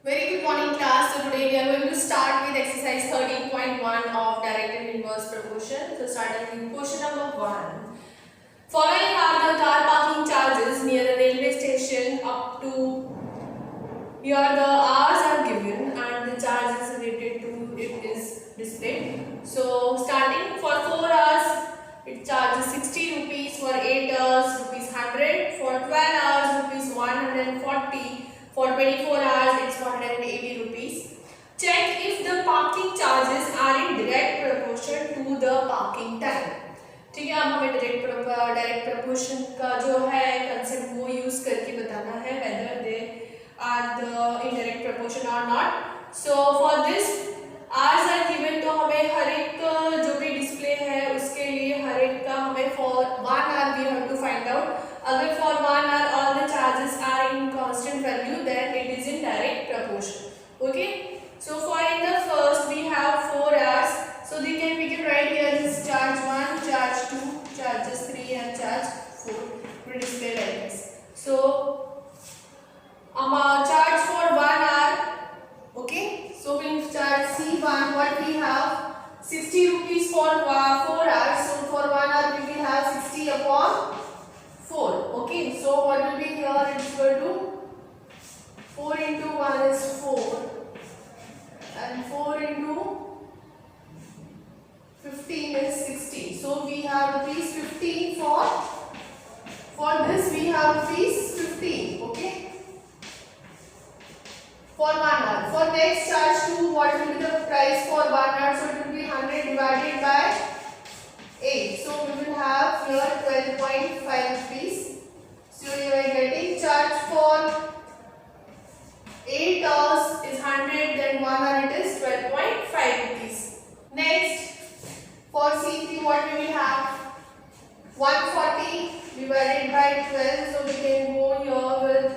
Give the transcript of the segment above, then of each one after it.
Very good morning class. So today we are going to start with exercise 13.1 of direct and inverse proportion. So starting with question number 1. Following are the car parking charges near the railway station up to here the hours are given and the charges related to it is displayed. So starting for 4 hours it charges 60 rupees, for 8 hours rupees 100, for 12 hours rupees 140. For 24 hours, it's 180 rupees. Check if the parking charges are in direct proportion to the parking time. ठीक है, अब हमें direct proportion का जो है concept वो use करके बताना है whether they are the in direct proportion or not. So for this hours are given, तो हमें हर एक जो भी डिस्प्ले है उसके लिए हर एक का हमें for 1 hour we have to find out. अगर for 1 hour all the charges are in constant value, then it is in direct proportion. Okay. So for in the first we have 4 hours. So we can write here this charge 1, charge 2, charges 3 and charge 4. We display like this. So charge for 1 hour. Okay. So we charge C1. What we have 60 rupees for 4 hours. So for 1 hour we will have 60 upon 4. Okay, so what will be here? It's equal to 4 into 1 is 4 and 4 into 15 is 60. So we have rupees 15 for this we have rupees 15. Okay, for 1 hour. For next charge 2, what will be the price for 1 hour? So it will be 100 divided by 8. So we will have here 12.5 rupees. So you are getting charge for 8 hours is 100, then 1 hour it is 12.5 rupees. Next, for C3 what we will have 140 divided by 12. So we can go here with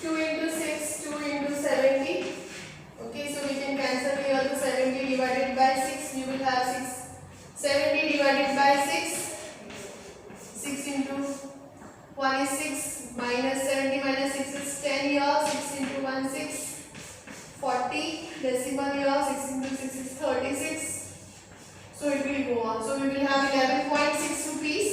2 into 6, 2 into 70. Okay, so we can cancel here the 70 divided by 6. You will have 70 divided by 6. 6 into 1 is 6, minus 70 minus 6 is 10 here. 6 into 1 6, 40. Decimal here, 6 into 6 is 36. So it will go on. So we will have 11.6 rupees.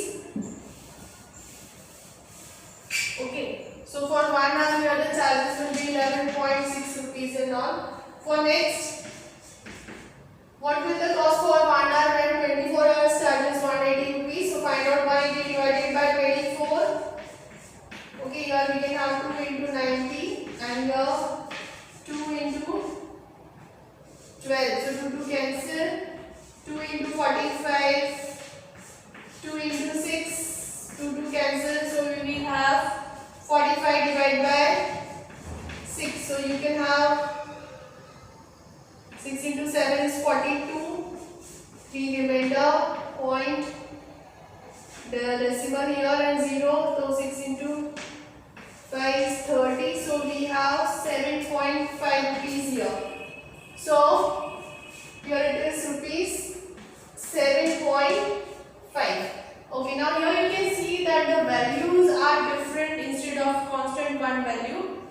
Okay. So for 1 hour here the charges will be 11.6 rupees and all. For next, what will the cost for 1 hour and 24 hours charges 180 rupees. So find out 180 divided by 24. Okay, here we can have 2 into 90 and here 2 into 12. So 2 cancel. 2 into 45. 2 into 6. 2 cancel. So we will have 45 divided by 6. So you can have 6 into 7 is 42. 3 remainder point. The decimal here and 0. So 6 into 5 is 30. So we have 7.5 rupees here. So here it is rupees 7.5. Okay, now here you can see that the values are different instead of constant one value.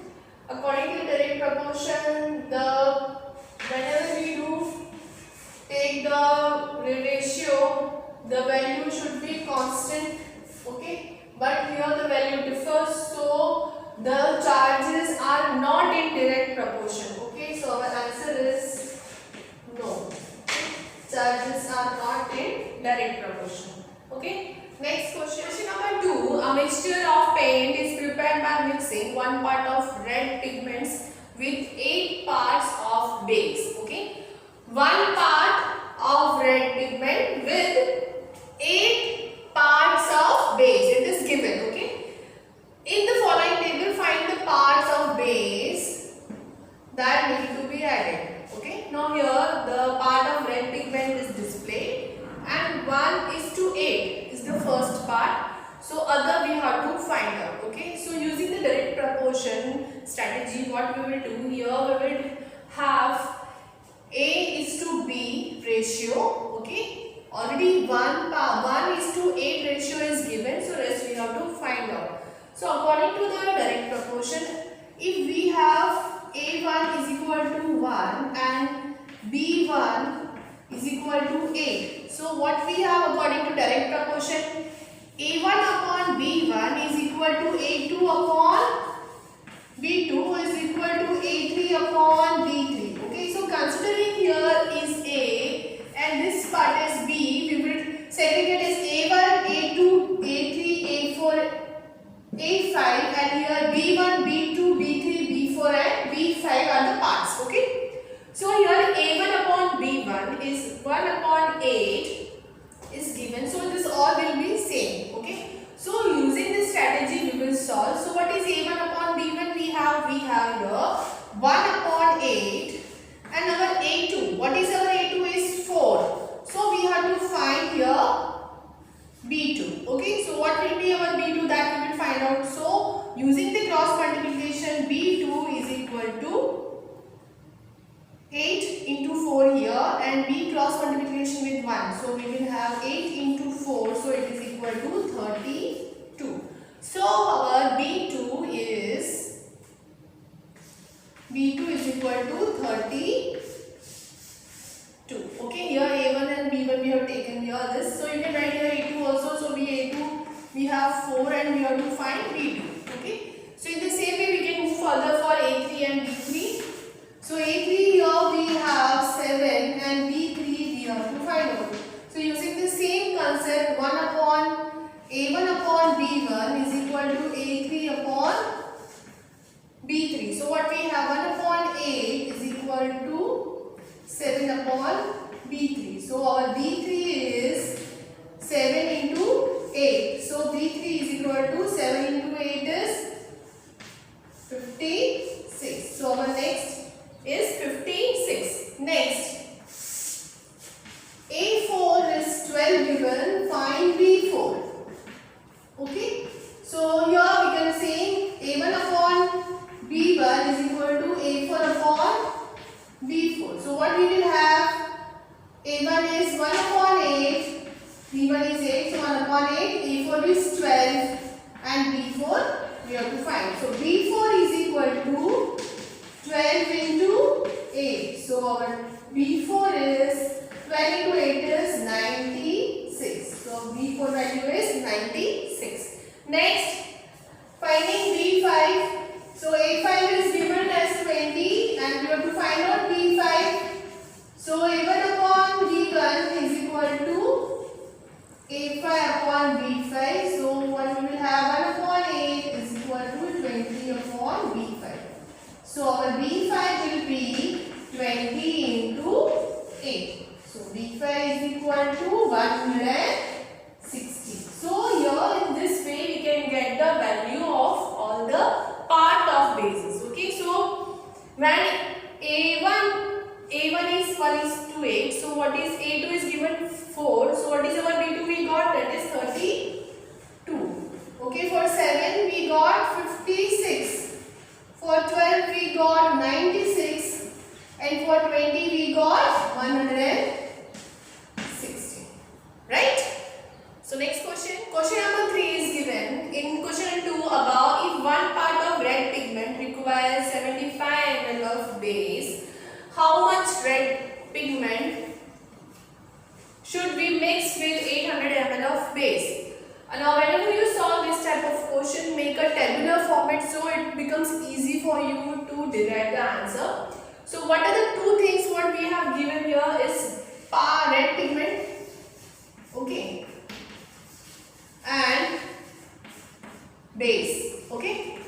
According to direct proportion, whenever we do take the ratio, the value should be constant. Okay, but here the value differs, so the charges are not in direct proportion. Okay, so our answer is no. Charges are not in direct proportion. Okay. Next question. Question number 2. A mixture of paint is prepared by mixing 1 part of red pigments with 8 parts of base. Okay. 1 part of red pigment with 8 parts of base. It is given. Okay. In the following table, find the parts of base that need to be added. Okay. Now here the part of red pigment is displayed and 1:8 is the first part. So other we have to find out. Okay. So using the direct proportion strategy, what we will do here, we will have A:B ratio. Okay. Already 1:8 ratio is given. So rest we have to find out. So according to the direct proportion, if we have A1 is equal to 1 and B1 is equal to 8. So what we have according to direct proportion, A1 upon B1 is equal to A2 upon B2 is equal to A3 upon B3. Okay, so considering here is A and this part is B, we will segregate as A1, A2, A3, A4, A5 and here B1, B2, B3, B4 and B5 are the parts. Okay, so here A1 upon B1 is 1 upon 8 is given, so this all will be same. Okay, so using this strategy we will solve. So what is A1 upon B1? We have here 1 upon 8 and our A2. What is our A2 is 4. So we have to find here B2. Okay, so what will be our B2, that we will find out. So using the cross multiplication, B2 is equal to 8 into 4 here and B cross multiplication with 1. So we will have 8 into 4, so it is equal to 32. So our B2 is equal to 32. Okay, here A1 and B1 we have taken here this. So you can write here A2 also. So A2 we have 4 and we have to find B2. Okay, so in the same way we can move further for A3 and B3. So A3 here we have 7 and B3 we have to find out. So using the same concept, 1 upon A1 upon B1 is equal to A3 upon B3. So what we have, 1 upon 8 is equal to 7 upon B3. So our B3 is 7 into 8. So B3 is equal to 7 into 8 is 56. So our next is 56. Next, A4 is 12 given, find B4. Okay, so here we can say A1 upon B1 is equal to A4 upon B4. So what we will have, A1 is 1 upon 8, B1 is 8, so 1 upon 8, A4 is 12 and B4 we have to find. So B4 is equal to 12 into 8. So our B4 is 12 into 8 is 96. So B4 value is 96. Next, finding B5. So A5 is given as 20 and we have to find out B5. So A1 upon B1 is equal to A5 upon B5. So what we will have, 1 upon 8 is equal to 20 upon B5. So our B5 will be 20 into 8. So B5 is equal to 160. So here in this way we can get the value of all the part of bases. Okay, so when A1 is 1 is to 8. So what is A2 is given 4. So what is our B2 we got, that is 32. Okay, for 7 we got 56. For 12 we got 96 and for 20 we got 160. Right? So next question. Question number 3 is given. In question 2 above, if one part of red pigment requires 75 ml of base, how much red pigment should be mixed with 800 ml of base? Now whenever you solve this type of question, make a tabular format so it becomes easy for you to derive the answer. So what are the two things what we have given here is red pigment, okay, and base, okay,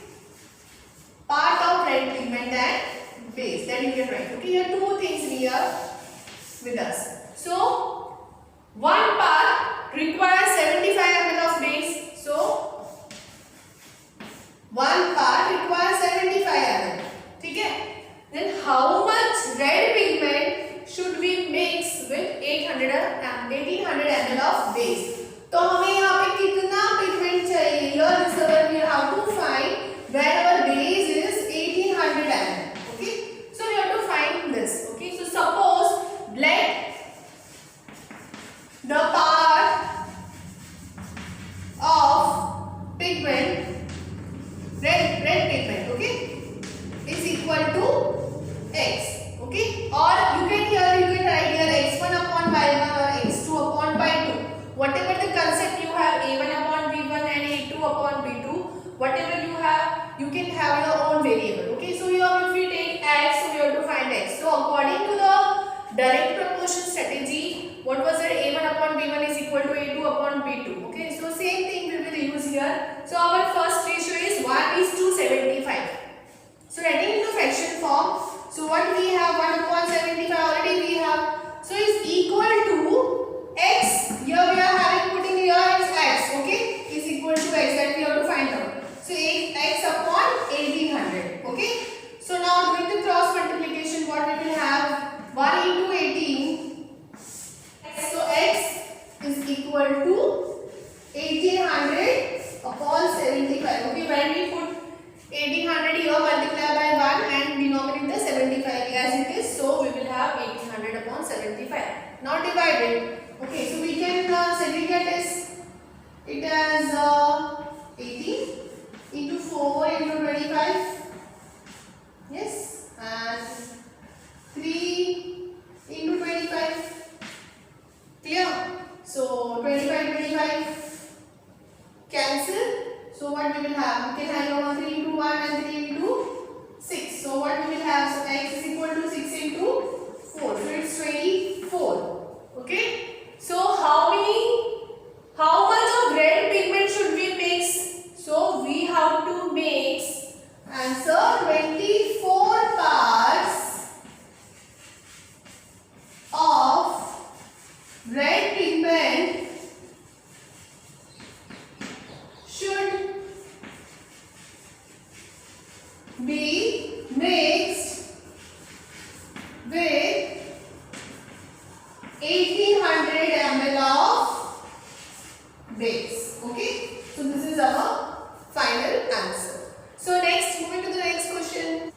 part of red pigment and base, that you can write. Okay, here two things we are with us. So one part requires 75 ml of base. So one part requires 75 ml. Okay. Then how much red pigment should we mix with 1800 ml of base? तो हमें यहाँ पे कितना pigment चाहिए? Here is our, we have to find where our base is 1800 ml. Okay. So we have to find this. Okay. So suppose black So what we will have? We can have over 3 into 1 and 3 into 6. So what we will have? So x is equal to 6 into 4. So it's 24. Okay. So how much of red pigment should we mix? So we have to mix answer 24 parts of red pigment should be mixed with 1800 ml of base. Okay, so this is our final answer. So next, moving to the next question.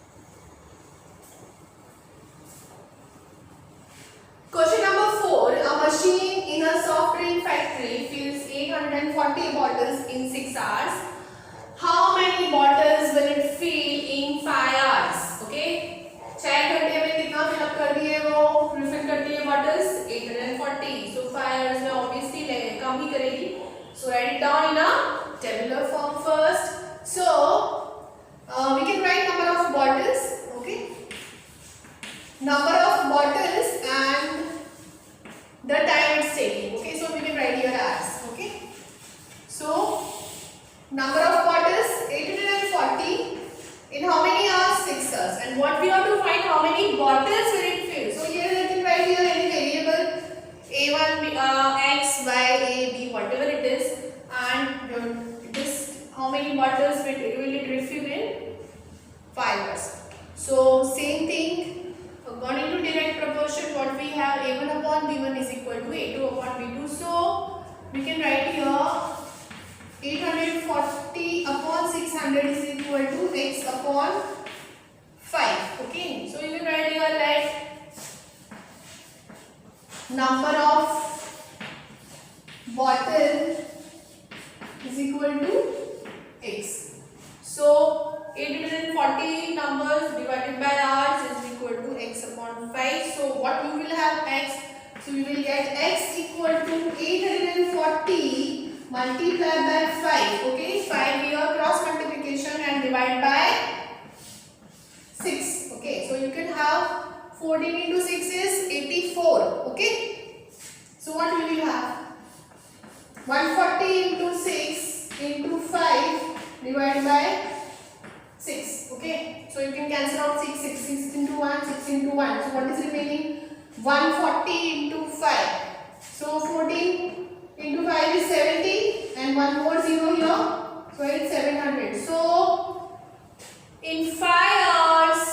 Question number 4. A machine in a soft drink factory fills 840 bottles in 6 hours. How many bottles will it fill in 5 hours? Okay. 6 घंटे में कितना fill up कर दिए वो refill कर दिए bottles 840. So 5 hours में obviously कम ही करेगी. So write it down in a tabular form first. So we can write number of bottles. Okay. Number of bottles and the time it's taking. Okay. So we can write here as. Okay. So number of bottles 840 in how many hours? 6 hours. And what we have to find, how many bottles will it fill? So here I can write here any variable a1, x, y, a, b, whatever it is, and this how many bottles will it refill in 5 hours. So same thing according to direct proportion, what we have a1 upon b1 is equal to a2 upon b2. So we can write here 840 upon 600 is equal to x upon 5. Okay, so you can write here like number of bottle is equal to x. So 840 numbers divided by hours is equal to x upon 5. So what we will have x? So we will get x equal to 840 multiplied by 5. Okay, 5 here cross multiplication and divide by 6. Okay, so you can have 14 into 6 is 84. Okay, so what we will have? 140 into 6 into 5 divided by 6. Okay, so you can cancel out 6 into 1, 6 into 1. So what is remaining? 140 into 5. So 14 into 5 is 70 and one more 0 here. So it's 700. So in 5 hours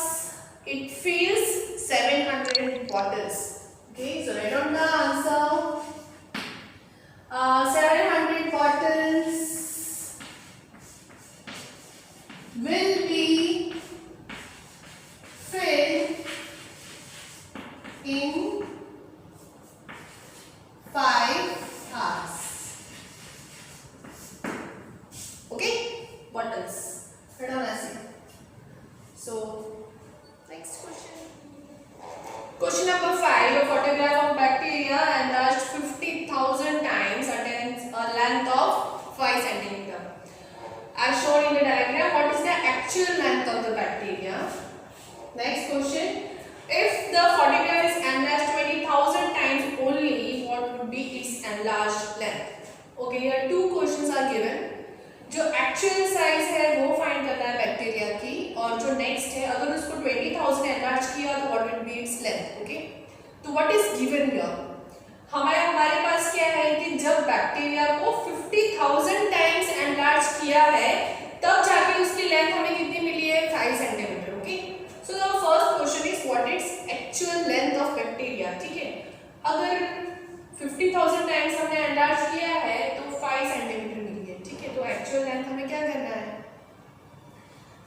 it fills 700 bottles. Okay, so write down the answer. 700 bottles will be filled in 5 hours. Okay, bottles. Write down as it. So next question. Question number 5. A photograph of bacteria enlarged 50,000 times attains a length of 5 cm. As shown in the diagram, what is the actual length of the bacteria? Next question. If the photograph is enlarged 20,000 times only, what would be its enlarged length? Okay, here two questions are given. जो actual size है वो find करना है bacteria की, और जो next है अगर उसको 20,000 एनलार्ज किया तो what will be its length. Okay, तो व्हाट इज गिवन हियर? हमारे पास क्या है कि जब बैक्टीरिया को 50,000 टाइम्स एनलार्ज किया है तब जाके उसकी लेंथ हमें कितनी मिली है? 5 centimetre. Okay, so the first question is what is actual length of bacteria. ठीक है, अगर 50,000 टाइम्स हमने एनलार्ज किया है तो 5 सेंटीमीटर मिली है. ठीक है, तो एक्चुअल लेंथ हमें क्या करना है?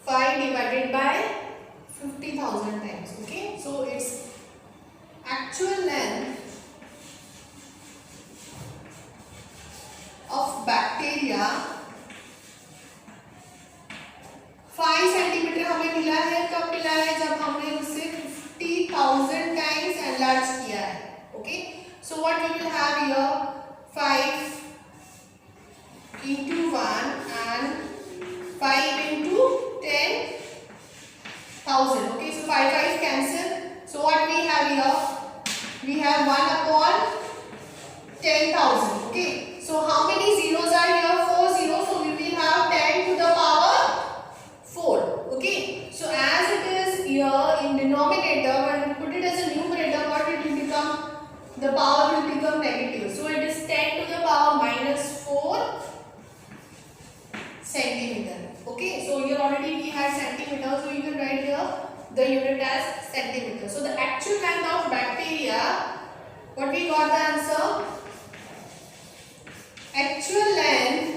5 divided by 50,000 times. Okay, so its actual length of bacteria 5 centimetre हमें मिला है. कब मिला है? जब हमने उसे 50,000 टाइम्स एनलार्ज किया है. Okay, so what we will have here 5 into 1 and centimeter. Okay, so here already we had centimeter, so you can write here the unit as centimeter. So the actual length of bacteria, what we got the answer? Actual length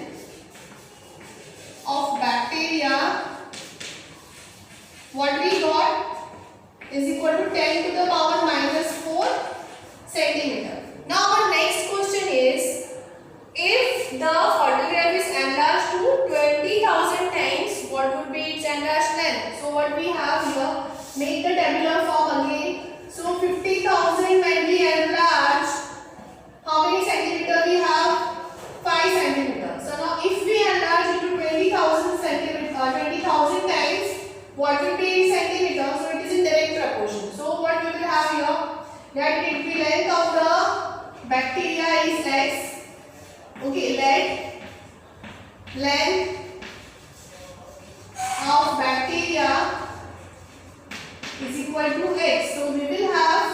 of bacteria, what we got is equal to 10 to the power minus 4 centimeter. Now our next question is, if the photograph is enlarged to 20,000 times, what would be its enlarged length? So what we have here, make the tabular form again. So 50,000 when we enlarge, how many centimeter we have? 5 centimeter. So now if we enlarge it to 20,000 centimeter, 20,000 times, what will be in centimeter? So it is in direct proportion. So what we will have here? That it will be length of the bacteria is x. Okay, length of bacteria is equal to x. So we will have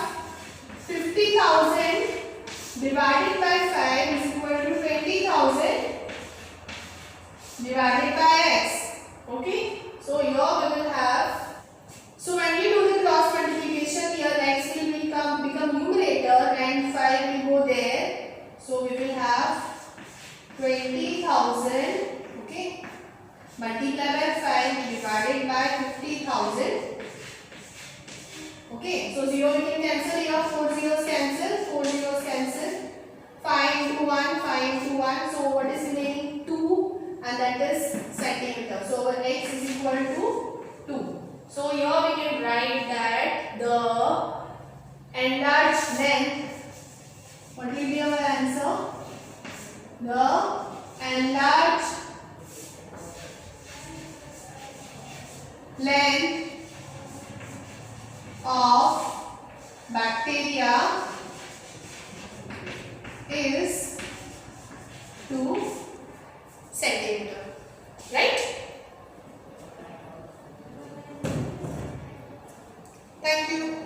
50,000 divided by 5 is equal to 20,000 divided by x. Okay, so here we will have, so when we do the cross multiplication, here x will become numerator and 5 will go there. So we will have 20,000, okay, multiplied by 5 divided by 50,000. Okay, so 0 we can cancel here, 4 zeros cancel, 4 zeros cancel, 5 into 1, 5 into 1, so what is remaining? 2, and that is centimeter. So our x is equal to 2. So here we can write that the enlarged length, what will be our answer? The enlarged length of bacteria is 2 centimeter. Right? Thank you.